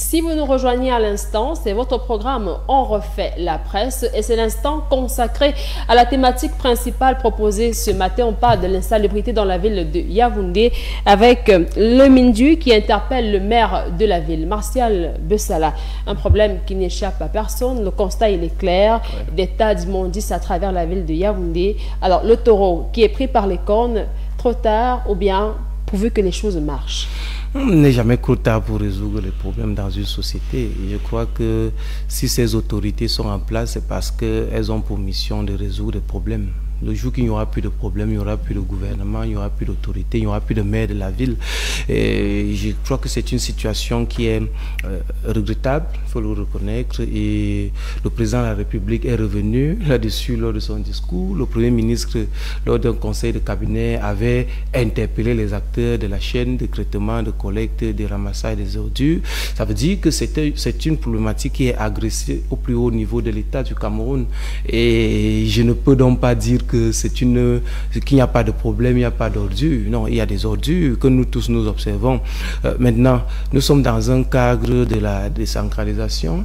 Si vous nous rejoignez à l'instant, c'est votre programme On refait la presse et c'est l'instant consacré à la thématique principale proposée ce matin. On parle de l'insalubrité dans la ville de Yaoundé avec le Mindu qui interpelle le maire de la ville, Martial Bessala. Un problème qui n'échappe à personne. Le constat, il est clair. Des tas d'immondices à travers la ville de Yaoundé. Alors, le taureau qui est pris par les cornes, trop tard ou bien pourvu que les choses marchent. On n'est jamais trop tard pour résoudre les problèmes dans une société. Et je crois que si ces autorités sont en place, c'est parce qu'elles ont pour mission de résoudre les problèmes. Le jour qu'il n'y aura plus de problème, il n'y aura plus de gouvernement, il n'y aura plus d'autorité, il n'y aura plus de maire de la ville. Et je crois que c'est une situation qui est regrettable, il faut le reconnaître. Et le président de la République est revenu là-dessus lors de son discours. Le Premier ministre, lors d'un conseil de cabinet, avait interpellé les acteurs de la chaîne de traitement, de collecte, de ramassage des ordures. Ça veut dire que c'est une problématique qui est agressée au plus haut niveau de l'État du Cameroun. Et je ne peux donc pas dire que qu'il n'y a pas de problème, il n'y a pas d'ordures. Non, il y a des ordures que nous tous nous observons. Maintenant, nous sommes dans un cadre de la décentralisation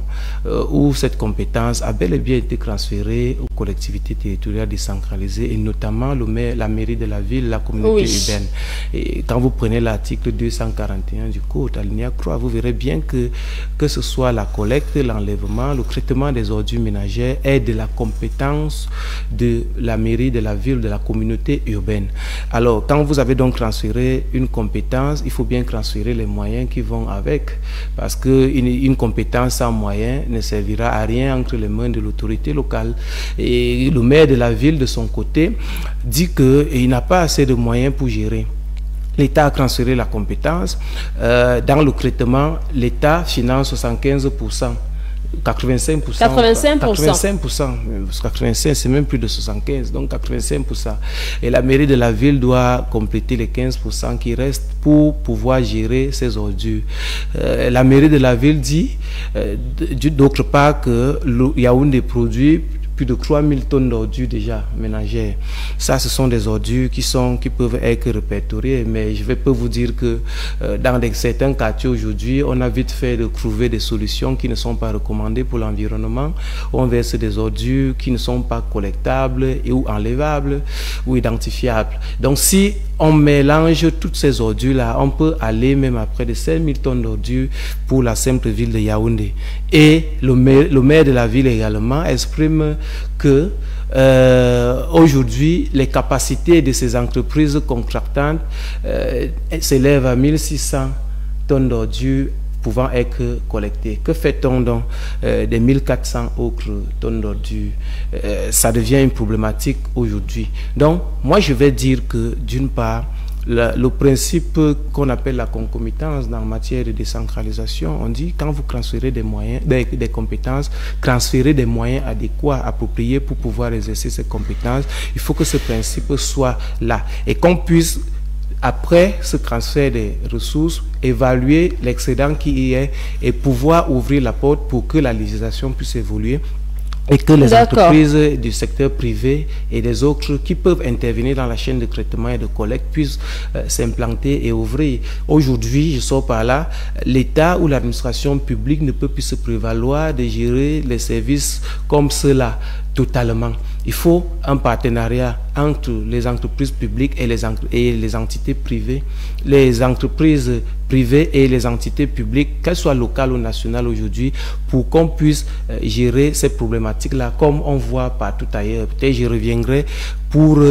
où cette compétence a bel et bien été transférée aux collectivités territoriales décentralisées et notamment la mairie de la ville, la communauté urbaine. Et quand vous prenez l'article 241 du Code, alinéa 3, vous verrez bien que ce soit la collecte, l'enlèvement, le traitement des ordures ménagères est de la compétence de la mairie de la ville, de la communauté urbaine. Alors, quand vous avez donc transféré une compétence, il faut bien transférer les moyens qui vont avec, parce qu'une compétence sans moyens ne servira à rien entre les mains de l'autorité locale. Et le maire de la ville, de son côté, dit qu'il n'a pas assez de moyens pour gérer. L'État a transféré la compétence. Dans le traitement, l'État finance 75%. 85%. 85%, c'est même plus de 75%, donc 85%. Et la mairie de la ville doit compléter les 15% qui restent pour pouvoir gérer ces ordures. La mairie de la ville dit, d'autre part, que Yaoundé produit plus de 3000 tonnes d'ordures déjà ménagères. Ça, ce sont des ordures qui peuvent être répertoriées, mais je peux vous dire que dans certains quartiers aujourd'hui, on a vite fait de trouver des solutions qui ne sont pas recommandées pour l'environnement. On verse des ordures qui ne sont pas collectables ou enlevables ou identifiables. Donc, si on mélange toutes ces ordures-là, on peut aller même à près de 5000 tonnes d'ordures pour la simple ville de Yaoundé. Et le maire de la ville également exprime que aujourd'hui, les capacités de ces entreprises contractantes s'élèvent à 1600 tonnes d'ordures pouvant être collectées. Que fait-on donc des 1400 autres tonnes d'ordures? Ça devient une problématique aujourd'hui. Donc, moi, je vais dire que, d'une part, le principe qu'on appelle la concomitance dans matière de décentralisation, on dit quand vous transférez des moyens, des compétences, transférez des moyens adéquats, appropriés pour pouvoir exercer ces compétences. Il faut que ce principe soit là et qu'on puisse, après ce transfert des ressources, évaluer l'excédent qui y est et pouvoir ouvrir la porte pour que la législation puisse évoluer et que les entreprises du secteur privé et des autres qui peuvent intervenir dans la chaîne de traitement et de collecte puissent s'implanter et ouvrir. Aujourd'hui, je sors par là, l'État ou l'administration publique ne peut plus se prévaloir de gérer les services comme cela totalement. Il faut un partenariat entre les entreprises publiques et les entités privées. Les entreprises privées et les entités publiques, qu'elles soient locales ou nationales aujourd'hui, pour qu'on puisse gérer ces problématiques-là comme on voit partout ailleurs. Peut-être je reviendrai pour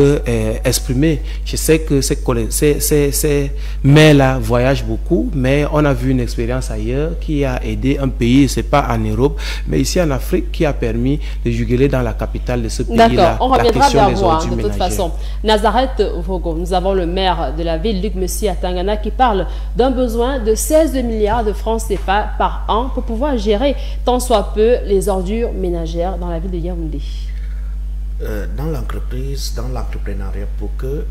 exprimer. Je sais que ces maires-là voyagent beaucoup, mais on a vu une expérience ailleurs qui a aidé un pays, c'est pas en Europe, mais ici en Afrique, qui a permis de juguler dans la capitale de ce pays-là. D'accord, on reviendra vers vous de toute façon. Nazareth Vogo, nous avons le maire de la ville, Luc Messi à Tangana, qui parle d'un besoin de 16 milliards de francs CFA par an pour pouvoir gérer tant soit peu les ordures ménagères dans la ville de Yaoundé. Dans l'entreprise, dans l'entrepreneuriat, pour que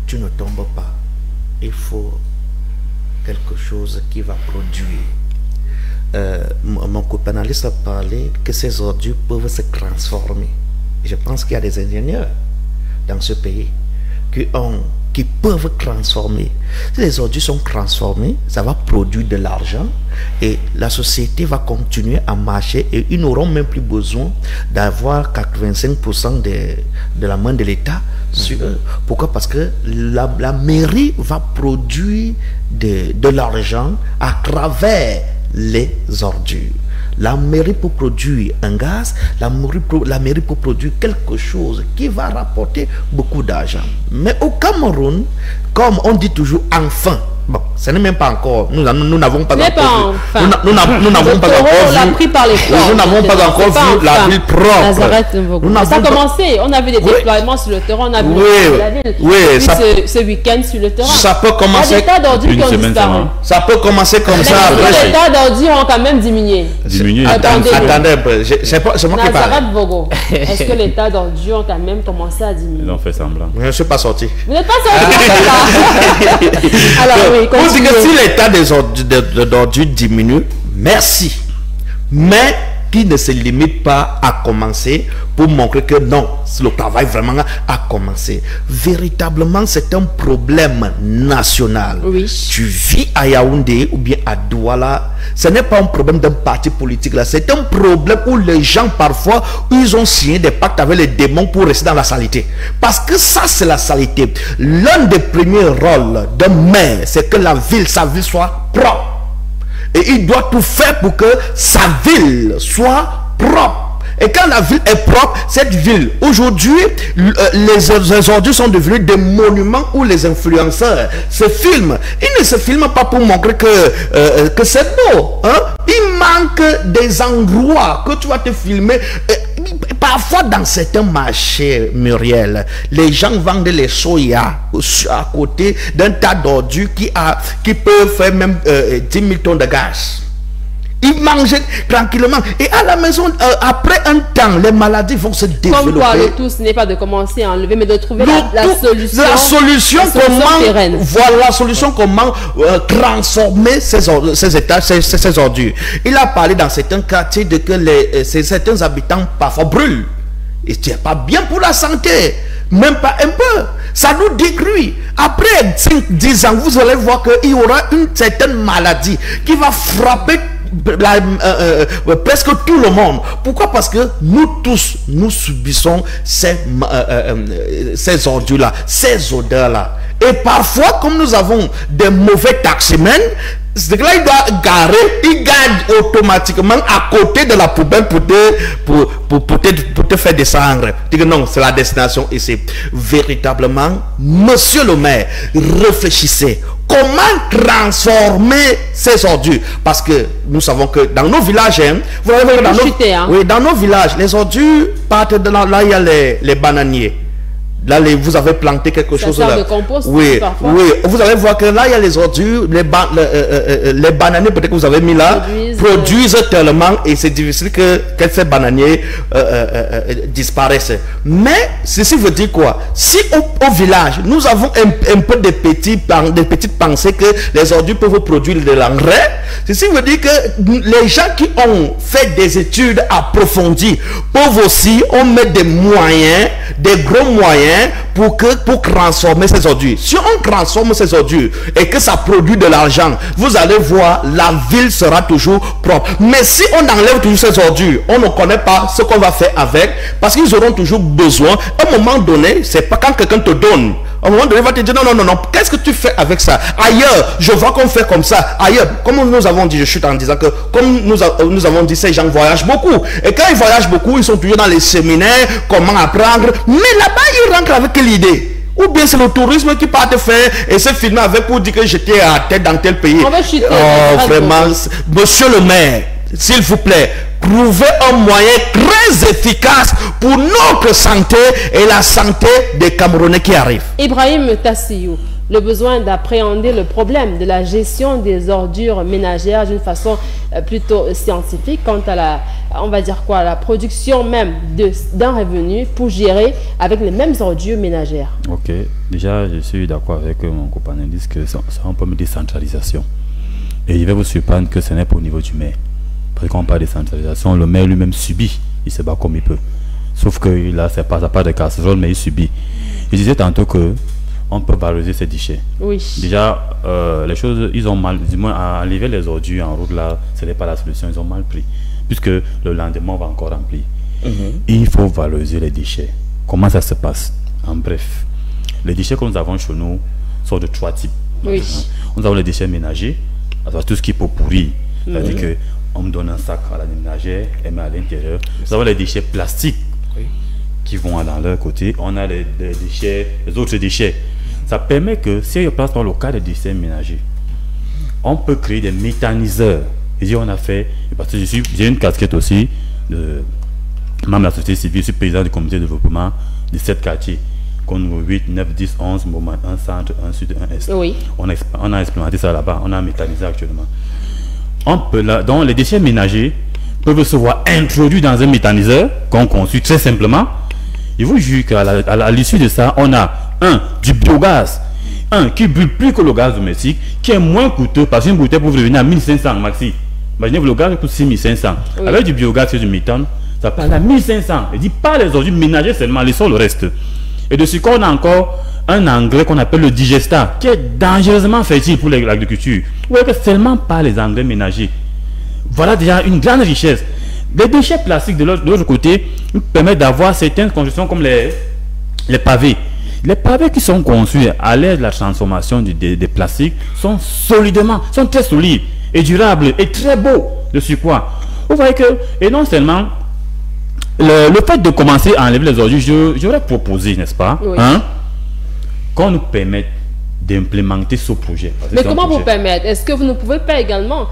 tu ne tombes pas, il faut quelque chose qui va produire. Mon co-panéliste a parlé que ces ordures peuvent se transformer. Je pense qu'il y a des ingénieurs dans ce pays qui ont qui peuvent transformer. Si les ordures sont transformées, ça va produire de l'argent et la société va continuer à marcher et ils n'auront même plus besoin d'avoir 85% de la main de l'État. Pourquoi? Parce que la mairie va produire de l'argent à travers les ordures. La mairie peut produire un gaz, la mairie peut produire quelque chose qui va rapporter beaucoup d'argent. Mais au Cameroun, comme on dit toujours enfin, bon, ce n'est même pas encore, nous n'avons pas encore vu, nous n'avons pas encore vu, nous n'avons pas encore vu la ville propre. Ça a commencé, on a vu des déploiements sur le terrain, on a vu la ville ce week-end sur le terrain. Ça peut commencer. Il y a des tas d'ordures qui ont disparu. Ça peut commencer comme ça. Les tas d'ordures ont quand même diminué. Attendez un peu, c'est moi qui parle. Nazareth Vogo, est-ce que les tas d'ordures ont quand même commencé à diminuer? Ils ont fait semblant. Je ne suis pas sorti. Vous n'êtes pas sorti. Alors oui, vous dites que si l'état des ordures diminue, merci. Mais qui ne se limite pas à commencer pour montrer que non, le travail vraiment a commencé. Véritablement, c'est un problème national. Oui. Tu vis à Yaoundé ou bien à Douala, ce n'est pas un problème d'un parti politique là, c'est un problème où les gens parfois, ils ont signé des pactes avec les démons pour rester dans la saleté. Parce que ça, c'est la saleté. L'un des premiers rôles d'un maire, c'est que sa ville soit propre. Et il doit tout faire pour que sa ville soit propre. Et quand la ville est propre, cette ville, aujourd'hui, les ordures sont devenus des monuments où les influenceurs se filment. Ils ne se filment pas pour montrer que c'est beau. Hein? Il manque des endroits que tu vas te filmer. Parfois, dans certains marchés, Muriel, les gens vendent les soya à côté d'un tas d'ordures qui peuvent faire même 10 000 tonnes de gaz. Ils mangent tranquillement. Et à la maison, après un temps, les maladies vont se développer. Comme quoi, le tout, ce n'est pas de commencer à enlever, mais de trouver la solution. La solution comment, voilà la solution comment transformer ces ordures. Il a parlé dans certains quartiers de que certains habitants parfois brûlent. Et ce n'est pas bien pour la santé. Même pas un peu. Ça nous détruit. Après 5-10 ans, vous allez voir qu'il y aura une certaine maladie qui va frapper presque tout le monde. Pourquoi? Parce que nous tous, nous subissons ces ordures-là, ces odeurs-là. Et parfois, comme nous avons des mauvais taximens, c'est que là, il doit garer, il gagne automatiquement à côté de la poubelle pour te faire descendre. Dis que non, c'est la destination ici. Véritablement, monsieur le maire, réfléchissez. Comment transformer ces ordures? Parce que nous savons que dans nos villages, hein, vous voyez, dans nos villages, les ordures partent de là, il y a les bananiers. Là, vous avez planté quelque chose là. De compost, oui, vous allez voir que là, il y a les ordures, les bananiers peut-être que vous avez mis là, produisent tellement et c'est difficile que ces bananiers disparaissent. Mais ceci veut dire quoi? Si au village, nous avons un peu des petites pensées que les ordures peuvent produire de l'engrais, ceci veut dire que les gens qui ont fait des études approfondies peuvent aussi mettre des moyens, des gros moyens pour transformer ces ordures. Si on transforme ces ordures et que ça produit de l'argent, vous allez voir, la ville sera toujours propre. Mais si on enlève toujours ces ordures, on ne connaît pas ce qu'on va faire avec, parce qu'ils auront toujours besoin. À un moment donné, c'est pas quand quelqu'un te donne. À un moment donné, il va te dire non, qu'est-ce que tu fais avec ça? Ailleurs, je vois qu'on fait comme ça. Ailleurs, comme nous avons dit, je suis en disant que, comme nous avons dit, ces gens voyagent beaucoup. Et quand ils voyagent beaucoup, ils sont toujours dans les séminaires, comment apprendre. Mais là-bas, ils rentrent avec quelle idée? Ou bien c'est le tourisme qui part te faire et se filmer avec pour dire que j'étais à tête dans tel pays. On va chuter. Oh, vraiment, monsieur le maire, s'il vous plaît, trouvez un moyen très efficace pour notre santé et la santé des Camerounais qui arrivent. Ibrahim Tassiyou, le besoin d'appréhender le problème de la gestion des ordures ménagères d'une façon plutôt scientifique quant à on va dire quoi, la production même d'un revenu pour gérer avec les mêmes ordures ménagères. Ok, déjà je suis d'accord avec mon copanéliste que c'est un problème de décentralisation. Et je vais vous surprendre que ce n'est pas au niveau du maire. Parce qu'on parle de décentralisation, le maire lui-même subit, il se bat comme il peut. Sauf que là, ça n'a pas de casserole, mais il subit. Je disais tantôt que on peut valoriser ces déchets. Oui. Déjà, les choses, ils ont mal, du moins, à enlever les ordures en route là, ce n'est pas la solution, ils ont mal pris. Puisque le lendemain, on va encore remplir. Il faut valoriser les déchets. Comment ça se passe? En bref, les déchets que nous avons chez nous sont de 3 types. Oui. Nous avons les déchets ménagers, alors tout ce qui est pour pourrir. C'est-à-dire qu'on me donne un sac à la ménagère, elle met à l'intérieur. Nous avons les déchets plastiques qui vont dans leur côté. On a les déchets, les autres déchets. Ça permet que, si on passe par le cas des déchets ménagers, on peut créer des méthaniseurs. Et on a fait, parce que j'ai une casquette aussi de membre de la société civile, je suis président du comité de développement de 7 quartiers, comme 8, 9, 10, 11, moment 1 centre, 1 sud, 1 est. Oui. On a expérimenté ça là-bas, on a méthanisé actuellement. On peut donc les déchets ménagers peuvent se voir introduits dans un méthaniseur qu'on conçut très simplement. Et vous jure qu'à l'issue de ça, on a du biogaz, qui brûle plus que le gaz domestique, qui est moins coûteux, parce qu'une bouteille peut revenir à 1500 maxi. Imaginez que le gaz coûte 6500. Oui. Avec du biogaz et du méthane, ça parle à 1500. Il dit pas les ordures ménagères seulement, laissons le reste. Et de ce qu'on a encore un engrais qu'on appelle le digesta, qui est dangereusement fertile pour l'agriculture. Ou que seulement pas les engrais ménagers. Voilà déjà une grande richesse. Les déchets plastiques de l'autre côté nous permettent d'avoir certaines constructions comme les pavés. Les pavés qui sont conçus à l'aide de la transformation des plastiques sont très solides et durables et très beaux de surcroît. Vous voyez que, et non seulement, le fait de commencer à enlever les ordures, j'aurais proposé, n'est-ce pas, oui, qu'on nous permette d'implémenter ce projet. Mais comment vous permettre? Est-ce que vous ne pouvez pas également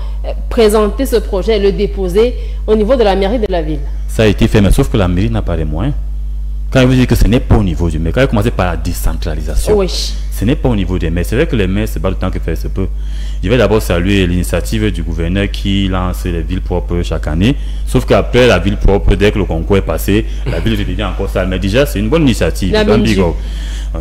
présenter ce projet et le déposer au niveau de la mairie de la ville? Ça a été fait, mais sauf que la mairie n'a pas les moyens. Quand je vous dis que ce n'est pas au niveau du maire, quand il commence par la décentralisation, oui, ce n'est pas au niveau des maires. C'est vrai que les maires, c'est pas le temps que faire se peut. Je vais d'abord saluer l'initiative du gouverneur qui lance les villes propres chaque année. Sauf qu'après la ville propre, dès que le concours est passé, la ville devient encore sale. Mais déjà, c'est une bonne initiative.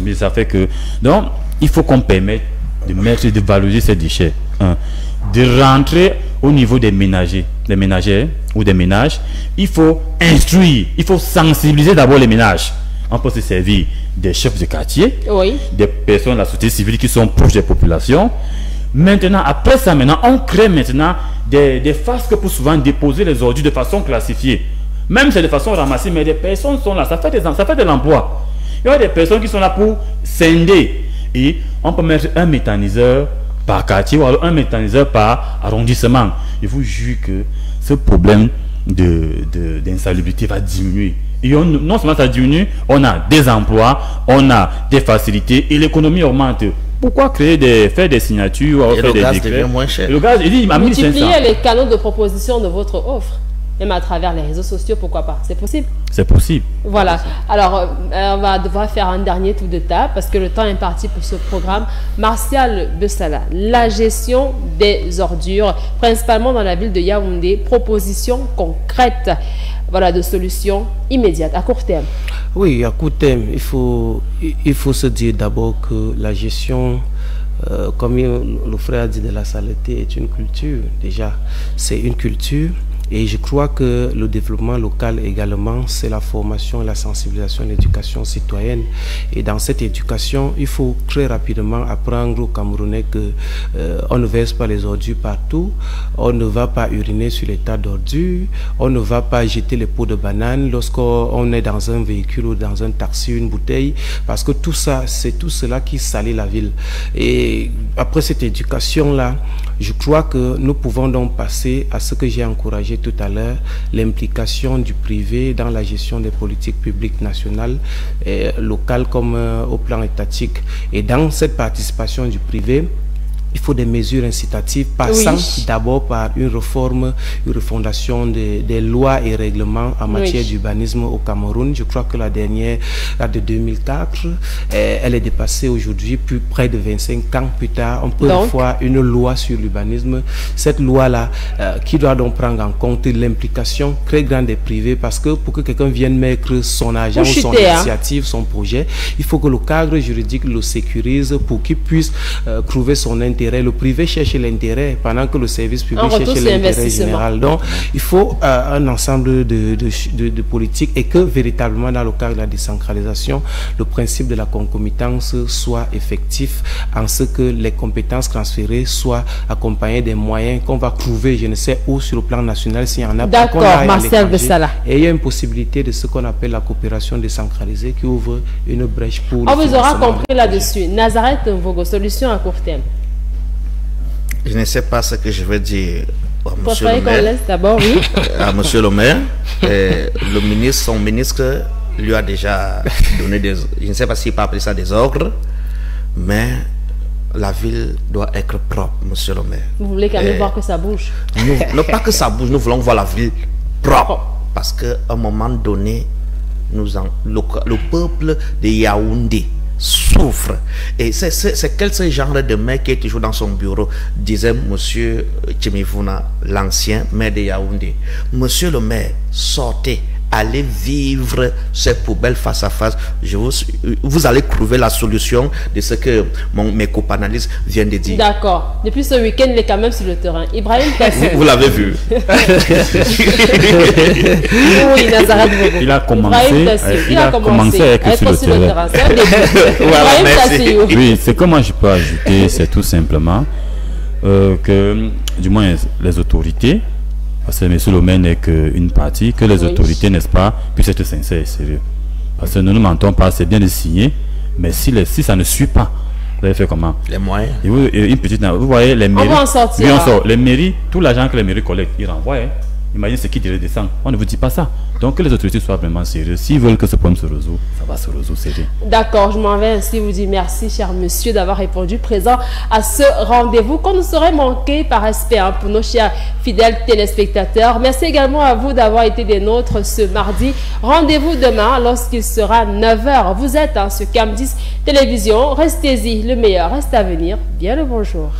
Mais ça fait que... Donc, il faut qu'on permette de valoriser ces déchets. De rentrer au niveau des ménagers, des ménagères ou des ménages. Il faut instruire, il faut sensibiliser d'abord les ménages. On peut se servir des chefs de quartier, oui, des personnes de la société civile qui sont proches des populations. Maintenant, après ça, on crée maintenant des fasques pour souvent déposer les ordures de façon classifiée. Même si c'est de façon ramassée, mais des personnes sont là, ça fait de l'emploi. Il y a des personnes qui sont là pour scinder. Et on peut mettre un méthaniseur par quartier ou alors un méthaniseur par arrondissement. Je vous jure que ce problème d'insalubrité va diminuer. Et non seulement ça diminue, on a des emplois, on a des facilités et l'économie augmente. Pourquoi faire des signatures ou faire des décrets? Moins cher. Le gaz, il dit, multiplier les canaux de proposition de votre offre. Même à travers les réseaux sociaux, pourquoi pas? C'est possible? C'est possible. Voilà. Alors, on va devoir faire un dernier tour de table parce que le temps est imparti pour ce programme. Martial Bessala, la gestion des ordures, principalement dans la ville de Yaoundé, propositions concrètes, voilà, de solutions immédiates, à court terme. Oui, à court terme, il faut se dire d'abord que la gestion... comme le frère a dit, de la saleté est une culture. Déjà, c'est une culture. Et je crois que le développement local également, c'est la formation, la sensibilisation, l'éducation citoyenne. Et dans cette éducation, il faut très rapidement apprendre aux Camerounais que on ne verse pas les ordures partout, on ne va pas uriner sur les tas d'ordures, on ne va pas jeter les pots de banane lorsqu'on est dans un véhicule ou dans un taxi, une bouteille, parce que tout ça, c'est tout cela qui salit la ville. Et après cette éducation-là, je crois que nous pouvons donc passer à ce que j'ai encouragé tout à l'heure, l'implication du privé dans la gestion des politiques publiques nationales et locales comme au plan étatique. Et dans cette participation du privé, il faut des mesures incitatives passant d'abord par une réforme, une refondation des lois et règlements en matière d'urbanisme au Cameroun. Je crois que la dernière, la de 2004, elle est dépassée aujourd'hui, plus près de 25 ans plus tard. On peut voir une loi sur l'urbanisme. Cette loi-là, qui doit donc prendre en compte l'implication très grande des privés, parce que pour que quelqu'un vienne mettre son argent ou son initiative, son projet, il faut que le cadre juridique le sécurise pour qu'il puisse trouver son intérêt l'intérêt, le privé cherche l'intérêt, pendant que le service public cherche l'intérêt général. Donc, il faut un ensemble de politiques et que véritablement, dans le cadre de la décentralisation, le principe de la concomitance soit effectif en ce que les compétences transférées soient accompagnées des moyens qu'on va trouver, je ne sais où, sur le plan national, s'il y en a. D'accord, Marcel Bessala. Et il y a une possibilité de ce qu'on appelle la coopération décentralisée qui ouvre une brèche pour... On vous aura compris là-dessus. Nazareth Mvogo, solution à court terme. Je ne sais pas ce que je veux dire à Monsieur le maire. D'abord, oui. À Monsieur le maire. Le ministre, son ministre lui a déjà donné des... Je ne sais pas s'il peut appeler ça des ordres, mais la ville doit être propre, Monsieur le maire. Vous voulez quand même voir que ça bouge? Non, pas que ça bouge, nous voulons voir la ville propre. Parce qu'à un moment donné, le peuple de Yaoundé souffre. Et c'est quel ce genre de mec qui est toujours dans son bureau, disait Monsieur Tchimifuna, l'ancien maire de Yaoundé. Monsieur le maire, sortez, allez vivre ces poubelles face à face. Vous allez trouver la solution de ce que mes co-panélistes viennent de dire. D'accord. Depuis ce week-end, il est quand même sur le terrain. Ibrahim Tassi. Vous l'avez vu. Oui, Nazareth Bobo. Il a commencé à être sur le terrain. C'est un début. Ibrahim Tassi. Oui, c'est comment je peux ajouter, c'est tout simplement que, du moins, les autorités, parce que M. Lomé n'est qu'une partie, que les autorités, n'est-ce pas, puissent être sincères et sérieux. Parce que nous ne mentons pas, c'est bien de signer, mais si ça ne suit pas, vous avez fait comment? Les moyens. Une petite, vous voyez, les mairies. On va en sortir. Oui, on sort. Les mairies, tout l'argent que les mairies collectent, ils renvoient. Hein. Imaginez ce qui dirait descendre. On ne vous dit pas ça. Donc que les autorités soient vraiment sérieuses. S'ils veulent que ce problème se résout, ça va se résoudre sérieux. D'accord, je m'en vais ainsi vous dire merci, cher monsieur, d'avoir répondu présent à ce rendez-vous qu'on ne saurait manquer par respect pour nos chers fidèles téléspectateurs. Merci également à vous d'avoir été des nôtres ce mardi. Rendez-vous demain lorsqu'il sera 9h. Vous êtes sur Cam 10 Télévision. Restez-y, le meilleur reste à venir. Bien le bonjour.